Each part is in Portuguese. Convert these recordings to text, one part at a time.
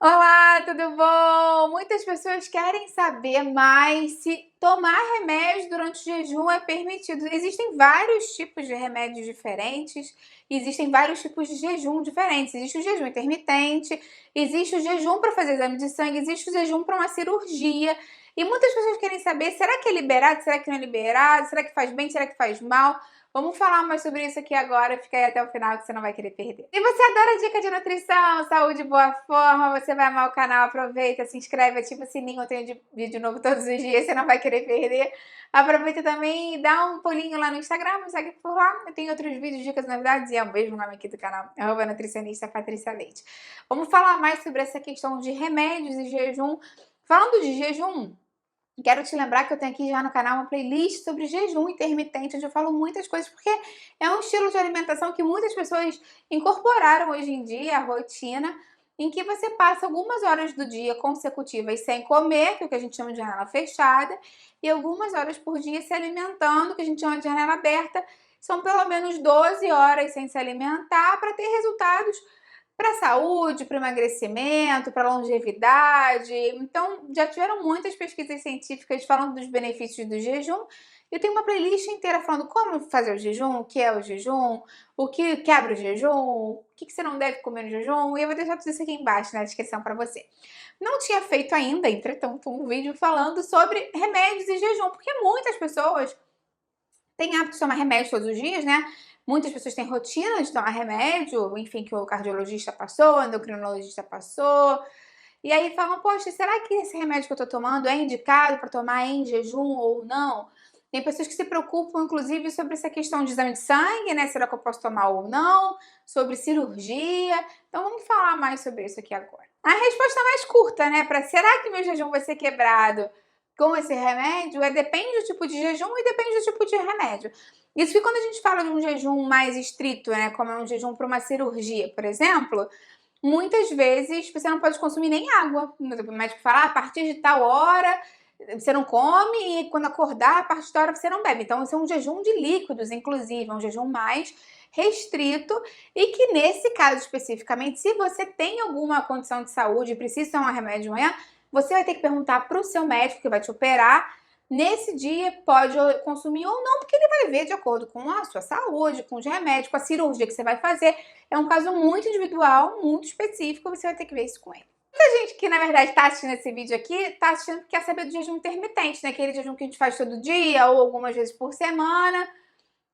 Olá, tudo bom? Muitas pessoas querem saber mais se tomar remédio durante o jejum é permitido. Existem vários tipos de remédios diferentes, existem vários tipos de jejum diferentes. Existe o jejum intermitente, existe o jejum para fazer exame de sangue, existe o jejum para uma cirurgia. E muitas pessoas querem saber, será que é liberado, será que não é liberado, será que faz bem, será que faz mal? Vamos falar mais sobre isso aqui agora, fica aí até o final que você não vai querer perder. Se você adora dica de nutrição, saúde, boa forma, você vai amar o canal, aproveita, se inscreve, ativa o sininho, eu tenho vídeo novo todos os dias, você não vai querer perder. Aproveita também e dá um pulinho lá no Instagram, me segue por lá, eu tenho outros vídeos, dicas, novidades e é o mesmo nome aqui do canal, @nutricionista Patrícia Leite. Vamos falar mais sobre essa questão de remédios e jejum. Falando de jejum, quero te lembrar que eu tenho aqui já no canal uma playlist sobre jejum intermitente, onde eu falo muitas coisas, porque é um estilo de alimentação que muitas pessoas incorporaram hoje em dia, a rotina, em que você passa algumas horas do dia consecutivas sem comer, que é o que a gente chama de janela fechada, e algumas horas por dia se alimentando, que a gente chama de janela aberta. São pelo menos 12 horas sem se alimentar para ter resultados para a saúde, para o emagrecimento, para a longevidade. Então, já tiveram muitas pesquisas científicas falando dos benefícios do jejum. Eu tenho uma playlist inteira falando como fazer o jejum, o que é o jejum, o que quebra o jejum, o que você não deve comer no jejum. E eu vou deixar tudo isso aqui embaixo na descrição para você. Não tinha feito ainda, entretanto, um vídeo falando sobre remédios e jejum, porque muitas pessoas têm hábito de tomar remédio todos os dias, né? Muitas pessoas têm rotina de tomar remédio, enfim, que o cardiologista passou, o endocrinologista passou. E aí falam, poxa, será que esse remédio que eu tô tomando é indicado para tomar em jejum ou não? Tem pessoas que se preocupam, inclusive, sobre essa questão de exame de sangue, né? Será que eu posso tomar ou não? Sobre cirurgia. Então vamos falar mais sobre isso aqui agora. A resposta mais curta, né? Para será que meu jejum vai ser quebrado com esse remédio? Depende do tipo de jejum e depende do tipo de remédio. Isso que quando a gente fala de um jejum mais estrito, né? Como é um jejum para uma cirurgia, por exemplo, muitas vezes você não pode consumir nem água. O médico fala, a partir de tal hora você não come e quando acordar, a partir da hora você não bebe. Então, isso é um jejum de líquidos, inclusive, é um jejum mais restrito e que nesse caso especificamente, se você tem alguma condição de saúde e precisa tomar remédio de manhã, você vai ter que perguntar para o seu médico que vai te operar. Nesse dia pode consumir ou não, porque ele vai ver de acordo com a sua saúde, com os remédios, com a cirurgia que você vai fazer. É um caso muito individual, muito específico, você vai ter que ver isso com ele. Muita gente que, na verdade, está assistindo esse vídeo aqui, está assistindo porque quer saber do jejum intermitente, né? Aquele jejum que a gente faz todo dia ou algumas vezes por semana.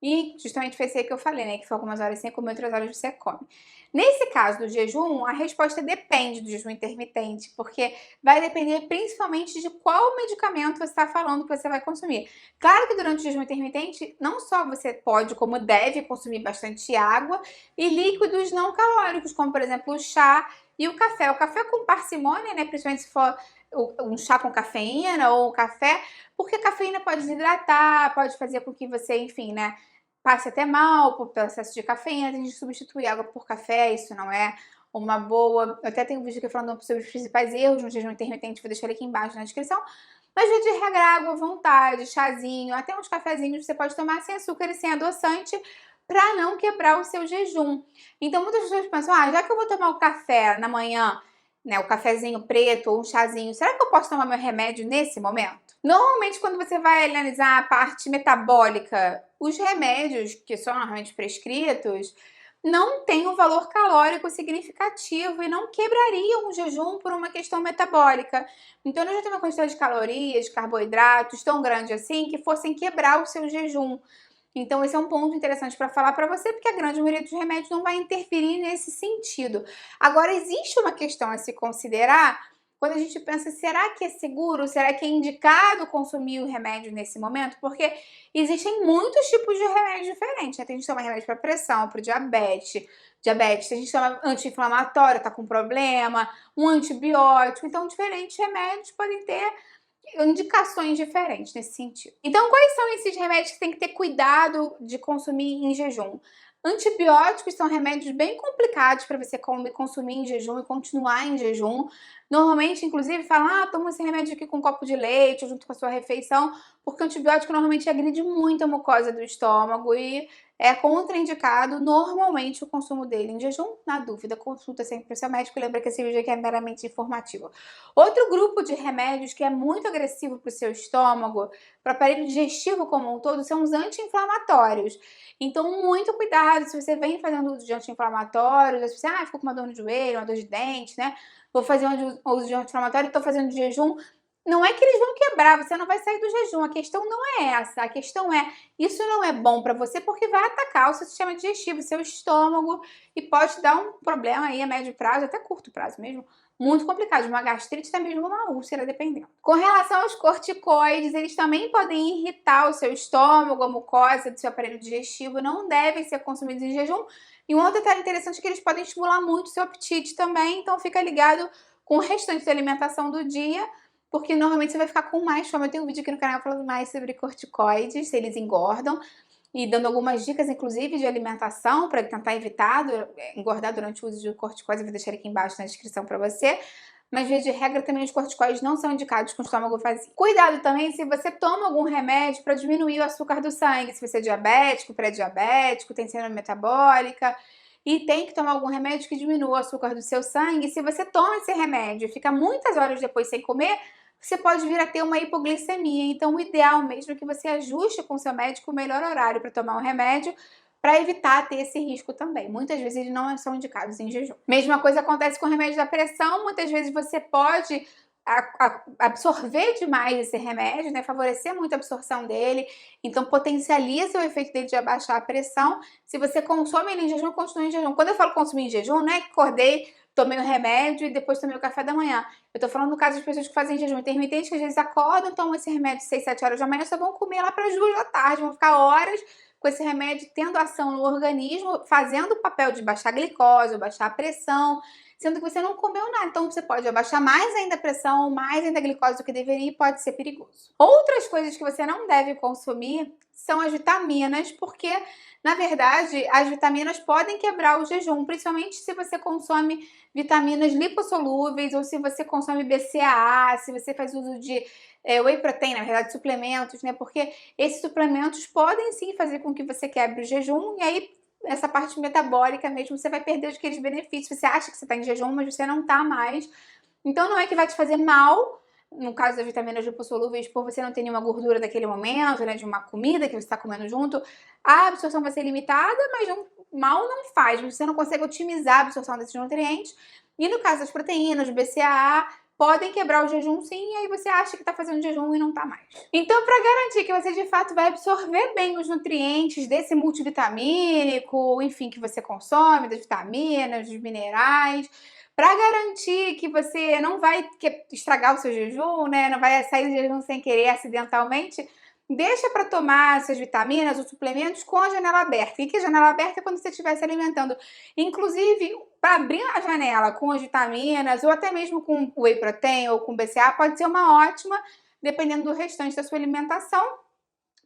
E justamente foi esse aí que eu falei, né? Que foi algumas horas sem comer, outras horas você come. Nesse caso do jejum, a resposta depende do jejum intermitente, porque vai depender principalmente de qual medicamento você está falando que você vai consumir. Claro que durante o jejum intermitente, não só você pode, como deve consumir bastante água e líquidos não calóricos, como por exemplo o chá e o café. O café com parcimônia, né? Principalmente se for um chá com cafeína ou um café, porque a cafeína pode desidratar, pode fazer com que você, enfim, né? Passe até mal pelo excesso de cafeína, tem gente que substitui água por café, isso não é uma boa. Eu até tenho um vídeo aqui falando sobre os principais erros no jejum intermitente, vou deixar ele aqui embaixo na descrição. Mas de regra, água à vontade, chazinho, até uns cafezinhos você pode tomar sem açúcar e sem adoçante para não quebrar o seu jejum. Então muitas pessoas pensam, já que eu vou tomar o café na manhã, né, o cafezinho preto ou um chazinho, será que eu posso tomar meu remédio nesse momento? Normalmente, quando você vai analisar a parte metabólica, os remédios que são normalmente prescritos não têm um valor calórico significativo e não quebrariam o jejum por uma questão metabólica. Então, não já tem uma quantidade de calorias, de carboidratos tão grande assim que fossem quebrar o seu jejum. Então, esse é um ponto interessante para falar para você, porque a grande maioria dos remédios não vai interferir nesse sentido. Agora, existe uma questão a se considerar quando a gente pensa, será que é seguro? Será que é indicado consumir o remédio nesse momento? Porque existem muitos tipos de remédios diferentes, né? Tem gente que toma remédio para pressão, para diabetes, tem gente que toma anti-inflamatório, tá com problema, um antibiótico. Então, diferentes remédios podem ter indicações diferentes nesse sentido. Então, quais são esses remédios que tem que ter cuidado de consumir em jejum? Antibióticos são remédios bem complicados para você consumir em jejum e continuar em jejum. Normalmente, inclusive, falam, toma esse remédio aqui com um copo de leite junto com a sua refeição, porque o antibiótico normalmente agride muito a mucosa do estômago e é contraindicado normalmente o consumo dele em jejum. Na dúvida, consulta sempre o seu médico. Lembra que esse vídeo aqui é meramente informativo. Outro grupo de remédios que é muito agressivo para o seu estômago, para o aparelho digestivo como um todo, são os anti-inflamatórios. Então, muito cuidado se você vem fazendo uso de anti-inflamatórios, se você ficou com uma dor no joelho, uma dor de dente, né? Vou fazer um uso de anti-inflamatório, estou fazendo de jejum. Não é que eles vão quebrar, você não vai sair do jejum. A questão não é essa. A questão é, isso não é bom para você porque vai atacar o seu sistema digestivo, o seu estômago e pode dar um problema aí a médio prazo, até curto prazo mesmo, muito complicado, uma gastrite, até mesmo uma úlcera, dependendo. Com relação aos corticoides, eles também podem irritar o seu estômago, a mucosa do seu aparelho digestivo, não devem ser consumidos em jejum. E um outro detalhe interessante é que eles podem estimular muito o seu apetite também, então fica ligado com o restante da alimentação do dia, porque normalmente você vai ficar com mais fome. Eu tenho um vídeo aqui no canal falando mais sobre corticoides, se eles engordam, e dando algumas dicas, inclusive, de alimentação para tentar evitar engordar durante o uso de corticoides. Eu vou deixar aqui embaixo na descrição para você. Mas, via de regra, também os corticoides não são indicados com estômago vazio. Cuidado também se você toma algum remédio para diminuir o açúcar do sangue. Se você é diabético, pré-diabético, tem síndrome metabólica e tem que tomar algum remédio que diminua o açúcar do seu sangue. Se você toma esse remédio e fica muitas horas depois sem comer, você pode vir a ter uma hipoglicemia. Então, o ideal mesmo é que você ajuste com o seu médico o melhor horário para tomar o remédio, para evitar ter esse risco também. Muitas vezes eles não são indicados em jejum. Mesma coisa acontece com o remédio da pressão. Muitas vezes você pode absorver demais esse remédio, né? Favorecer muito a absorção dele, então potencializa o efeito dele de abaixar a pressão. Se você consome ele em jejum, continue em jejum. Quando eu falo consumir em jejum, não é que acordei, tomei o remédio e depois tomei o café da manhã. Eu tô falando no caso das pessoas que fazem jejum intermitente, que às vezes acordam, tomam esse remédio 6, 7 horas da manhã, só vão comer lá para as 2 da tarde, vão ficar horas com esse remédio tendo ação no organismo, fazendo o papel de baixar a glicose, baixar a pressão, sendo que você não comeu nada. Então você pode abaixar mais ainda a pressão, mais ainda a glicose do que deveria e pode ser perigoso. Outras coisas que você não deve consumir são as vitaminas, porque na verdade as vitaminas podem quebrar o jejum, principalmente se você consome vitaminas lipossolúveis ou se você consome BCAA, se você faz uso de whey protein, na verdade suplementos, né? Porque esses suplementos podem sim fazer com que você quebre o jejum e aí essa parte metabólica mesmo, você vai perder aqueles benefícios. Você acha que você está em jejum, mas você não está mais. Então não é que vai te fazer mal, no caso das vitaminas lipossolúveis, por você não ter nenhuma gordura naquele momento, né, de uma comida que você está comendo junto, a absorção vai ser limitada, mas mal não faz, você não consegue otimizar a absorção desses nutrientes. E no caso das proteínas, do BCAA, podem quebrar o jejum sim, e aí você acha que está fazendo jejum e não está mais. Então, para garantir que você de fato vai absorver bem os nutrientes desse multivitamínico, enfim, que você consome, das vitaminas, dos minerais, para garantir que você não vai estragar o seu jejum, né? Não vai sair do jejum sem querer acidentalmente, deixa para tomar essas vitaminas ou suplementos com a janela aberta. E que a janela aberta é quando você estiver se alimentando. Inclusive, para abrir a janela com as vitaminas ou até mesmo com whey protein ou com BCA, pode ser uma ótima, dependendo do restante da sua alimentação,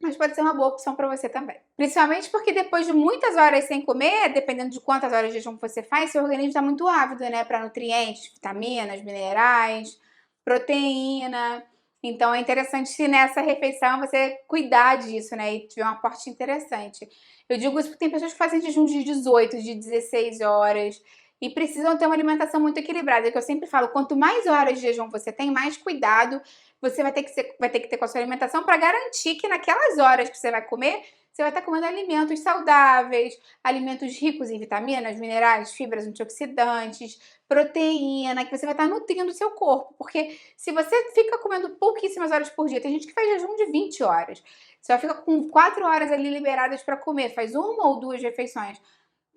mas pode ser uma boa opção para você também. Principalmente porque depois de muitas horas sem comer, dependendo de quantas horas de jejum você faz, seu organismo está muito ávido, né, para nutrientes, vitaminas, minerais, proteína. Então é interessante se nessa refeição você cuidar disso, né, e tiver um aporte interessante. Eu digo isso porque tem pessoas que fazem jejum de 18, de 16 horas e precisam ter uma alimentação muito equilibrada. É que eu sempre falo, quanto mais horas de jejum você tem, mais cuidado você vai ter que ter com a sua alimentação para garantir que naquelas horas que você vai comer, você vai estar comendo alimentos saudáveis, alimentos ricos em vitaminas, minerais, fibras, antioxidantes, proteína, que você vai estar nutrindo o seu corpo. Porque se você fica comendo pouquíssimas horas por dia, tem gente que faz jejum de 20 horas, você vai ficar com 4 horas ali liberadas para comer, faz 1 ou 2 refeições.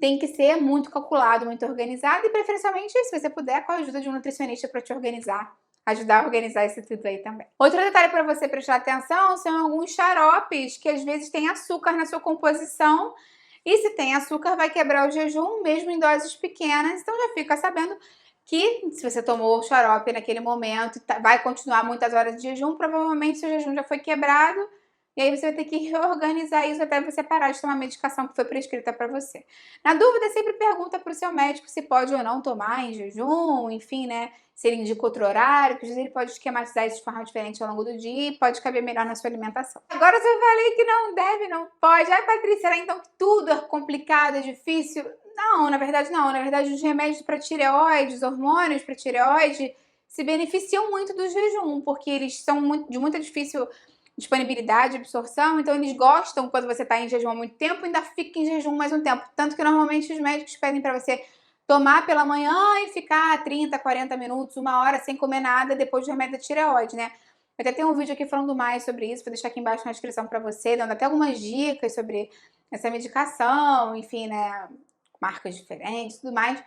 Tem que ser muito calculado, muito organizado e preferencialmente, se você puder, com a ajuda de um nutricionista para te organizar. Ajudar a organizar isso tudo aí também. Outro detalhe para você prestar atenção são alguns xaropes que às vezes têm açúcar na sua composição. E se tem açúcar, vai quebrar o jejum, mesmo em doses pequenas. Então já fica sabendo que se você tomou o xarope naquele momento, vai continuar muitas horas de jejum, provavelmente seu jejum já foi quebrado. E aí você vai ter que reorganizar isso até você parar de tomar a medicação que foi prescrita para você. Na dúvida, sempre pergunta para o seu médico se pode ou não tomar em jejum, enfim, né? se ele indica outro horário, que às vezes ele pode esquematizar isso de forma diferente ao longo do dia e pode caber melhor na sua alimentação. Agora, se eu falei que não deve, não pode. Ai, Patrícia, será então que tudo é complicado, é difícil? Não, na verdade não. Na verdade, os remédios para tireoide, os hormônios para tireoide, se beneficiam muito do jejum, porque eles são de muita difícil disponibilidade, absorção, então eles gostam quando você está em jejum há muito tempo, ainda fica em jejum mais um tempo. Tanto que normalmente os médicos pedem para você tomar pela manhã e ficar 30, 40 minutos, 1 hora sem comer nada depois do remédio da tireoide, né? Até tem um vídeo aqui falando mais sobre isso, vou deixar aqui embaixo na descrição para você, dando até algumas dicas sobre essa medicação, enfim, né? Marcas diferentes e tudo mais.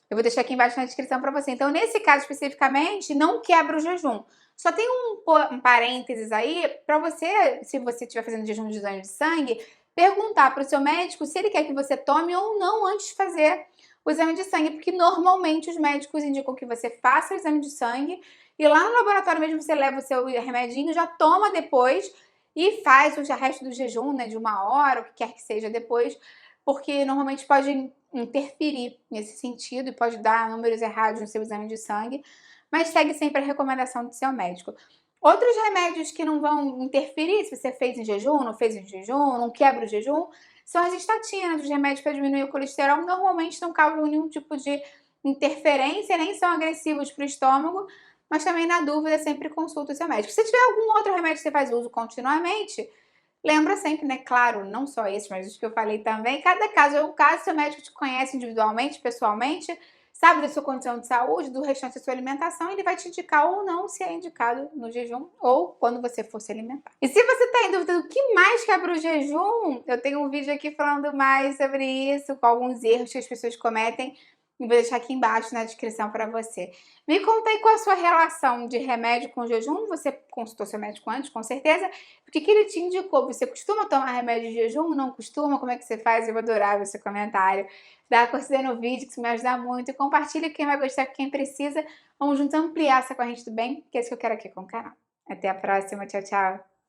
Eu vou deixar aqui embaixo na descrição para você. Então, nesse caso especificamente, não quebra o jejum. Só tem um parênteses aí para você, se você estiver fazendo jejum de exame de sangue, perguntar para o seu médico se ele quer que você tome ou não antes de fazer o exame de sangue, porque normalmente os médicos indicam que você faça o exame de sangue e lá no laboratório mesmo você leva o seu remedinho, já toma depois e faz o resto do jejum, né, de 1 hora, o que quer que seja depois, porque normalmente pode interferir nesse sentido e pode dar números errados no seu exame de sangue, mas segue sempre a recomendação do seu médico. Outros remédios que não vão interferir se você fez em jejum, não fez em jejum, não quebra o jejum, são as estatinas, os remédios para diminuir o colesterol, normalmente não causam nenhum tipo de interferência, nem são agressivos para o estômago, mas também na dúvida sempre consulta o seu médico. Se tiver algum outro remédio que você faz uso continuamente, lembra sempre, né, claro, não só esses, mas os que eu falei também, cada caso é um caso, seu médico te conhece individualmente, pessoalmente, sabe da sua condição de saúde, do restante da sua alimentação, ele vai te indicar ou não se é indicado no jejum ou quando você for se alimentar. E se você está em dúvida do que mais quebra o jejum, eu tenho um vídeo aqui falando mais sobre isso, com alguns erros que as pessoas cometem, e vou deixar aqui embaixo na descrição para você. Me conta aí qual a sua relação de remédio com jejum. Você consultou seu médico antes, com certeza. O que ele te indicou? Você costuma tomar remédio de jejum? Não costuma? Como é que você faz? Eu vou adorar ver seu comentário. Dá uma curtida no vídeo, que isso me ajuda muito. E compartilha quem vai gostar, com quem precisa. Vamos juntos ampliar essa corrente do bem, que é isso que eu quero aqui com o canal. Até a próxima. Tchau, tchau.